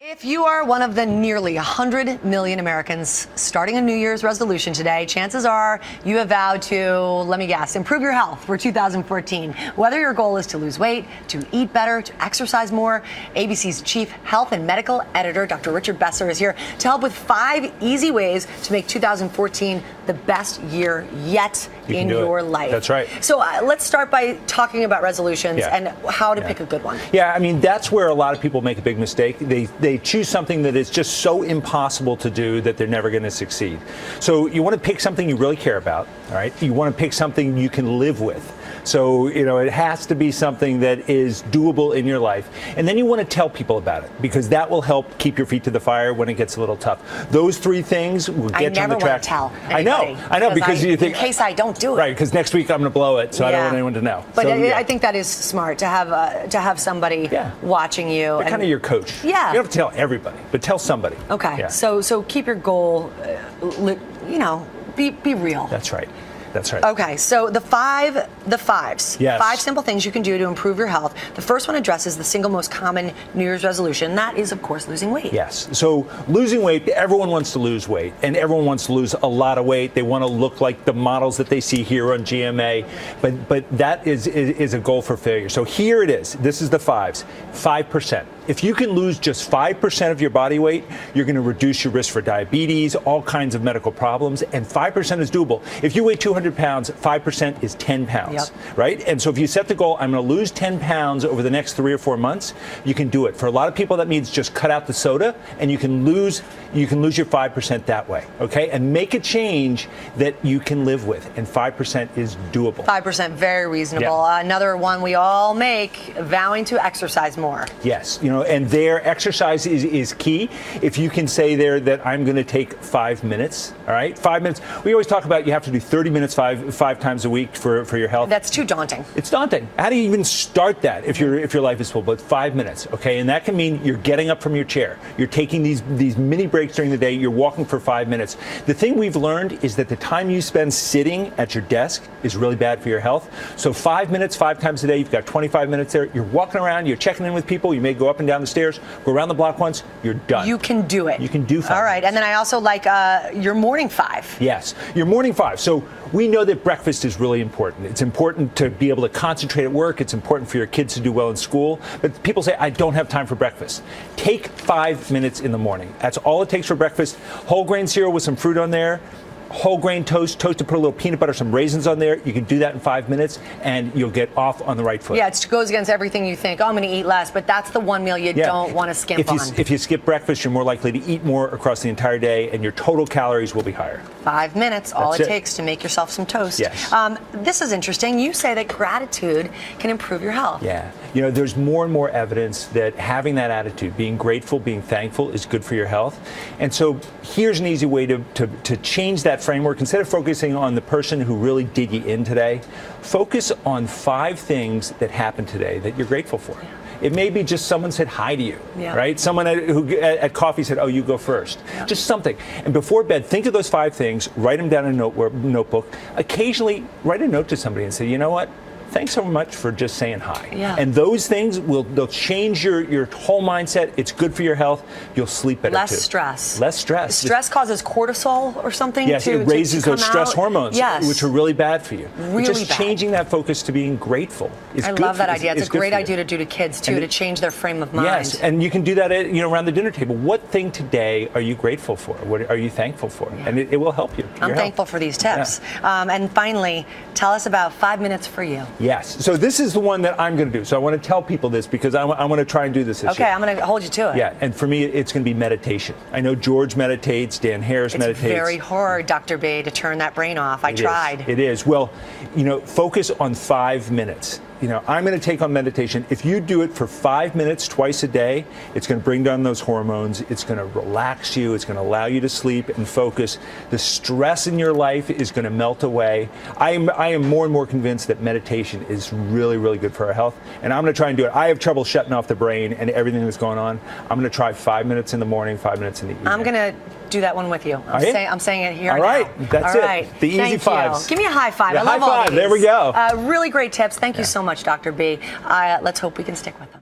If you are one of the nearly 100 million Americans starting a New Year's resolution today, chances are you have vowed to, let me guess, improve your health for 2014. Whether your goal is to lose weight, to eat better, to exercise more, ABC's chief health and medical editor, Dr. Richard Besser, is here to help with 5 easy ways to make 2014 the best year yet in your life. That's right. So let's start by talking about resolutions and how to pick a good one. Yeah, I mean, that's where a lot of people make a big mistake. They choose something that is just so impossible to do that they're never going to succeed. So you want to pick something you really care about, all right? You want to pick something you can live with. So, it has to be something that is doable in your life. And then you want to tell people about it, because that will help keep your feet to the fire when it gets a little tough. Those 3 things will get you on the track. I never want to tell anybody. I know, because you think, in case I don't do it. Right, because next week I'm going to blow it, so I don't want anyone to know. But I think that is smart to have somebody watching you. They're kind of your coach. Yeah. You don't have to tell everybody, but tell somebody. Okay. Yeah. So keep your goal, be real. That's right. That's right. Okay, so the fives. Yes. 5 simple things you can do to improve your health. The first one addresses the single most common New Year's resolution. That is, of course, losing weight. Yes. So losing weight, everyone wants to lose weight, and everyone wants to lose a lot of weight. They want to look like the models that they see here on GMA, but that is a goal for failure. So here it is. This is the 5s. 5%. If you can lose just 5% of your body weight, you're going to reduce your risk for diabetes, all kinds of medical problems, and 5% is doable. If you weigh 200 pounds, 5% is 10 pounds, right? And so if you set the goal, I'm going to lose 10 pounds over the next 3 or 4 months, you can do it. For a lot of people, that means just cut out the soda, and you can lose your 5% that way, okay? And make a change that you can live with, and 5% is doable. 5%, very reasonable. Yeah. Another one we all make, vowing to exercise more. Yes, and their exercise is key. If you can say there that I'm going to take 5 minutes, all right? 5 minutes. We always talk about you have to do 30 minutes five times a week for your health. That's too daunting. It's daunting. How do you even start that if your life is full? But 5 minutes, okay? And that can mean you're getting up from your chair. You're taking these mini breaks during the day. You're walking for 5 minutes. The thing we've learned is that the time you spend sitting at your desk is really bad for your health. So 5 minutes, 5 times a day, you've got 25 minutes there. You're walking around, you're checking in with people. You may go up and down the stairs, go around the block once, you're done. You can do it. You can do 5 All right, minutes. and then I also like your morning 5. Yes, your morning 5. So we know that breakfast is really important. It's important to be able to concentrate at work. It's important for your kids to do well in school. But people say, I don't have time for breakfast. Take 5 minutes in the morning. That's all it takes for breakfast. Whole grain cereal with some fruit on there. Whole grain toast to put a little peanut butter, some raisins on there. You can do that in 5 minutes, and you'll get off on the right foot. Yeah, it goes against everything you think. Oh, I'm going to eat less, but that's the one meal you don't want to skimp on. If you skip breakfast, you're more likely to eat more across the entire day, and your total calories will be higher. 5 minutes, all it takes to make yourself some toast. Yes. This is interesting. You say that gratitude can improve your health. Yeah. There's more and more evidence that having that attitude, being grateful, being thankful, is good for your health. And so here's an easy way to change that framework. Instead of focusing on the person who really did you in today, focus on 5 things that happened today that you're grateful for. Yeah. It may be just someone said hi to you, right? Someone who at coffee said, oh, you go first. Yeah. Just something. And before bed, think of those 5 things, write them down in a notebook. Occasionally, write a note to somebody and say, you know what? Thanks so much for just saying hi. Yeah. And those things they'll change your whole mindset. It's good for your health. You'll sleep better Less too. stress. Less stress. Stress causes cortisol or something. Yes, it raises those stress hormones, yes, which are really bad for you. Really just bad. Changing that focus to being grateful is good. I love that idea. It's a great idea idea to do to kids too, to change their frame of mind. Yes, and you can do that around the dinner table. What thing today are you grateful for? What are you thankful for? Yeah. And it will help you. I'm thankful for these tips. Yeah. And finally, tell us about 5 minutes for you. Yes. So this is the one that I'm going to do. So I want to tell people this because I want to try and do this year. Okay, I'm going to hold you to it. Yeah, and for me, it's going to be meditation. I know George meditates, Dan Harris meditates. It's very hard, Dr. B, to turn that brain off. I tried. It is. Well, focus on 5 minutes. I'm going to take on meditation. If you do it for 5 minutes twice a day, it's going to bring down those hormones. It's going to relax you. It's going to allow you to sleep and focus. The stress in your life is going to melt away. I am more and more convinced that meditation is really, really good for our health. And I'm going to try and do it. I have trouble shutting off the brain and everything that's going on. I'm going to try 5 minutes in the morning, 5 minutes in the evening. I'm going to do that one with you. I'm saying it here. All right. Now. That's All it. right. The easy 5s. Give me a high 5. Yeah, I love high 5. all these. There we go. Really great tips. Thank you so much, Dr. B. Let's hope we can stick with them.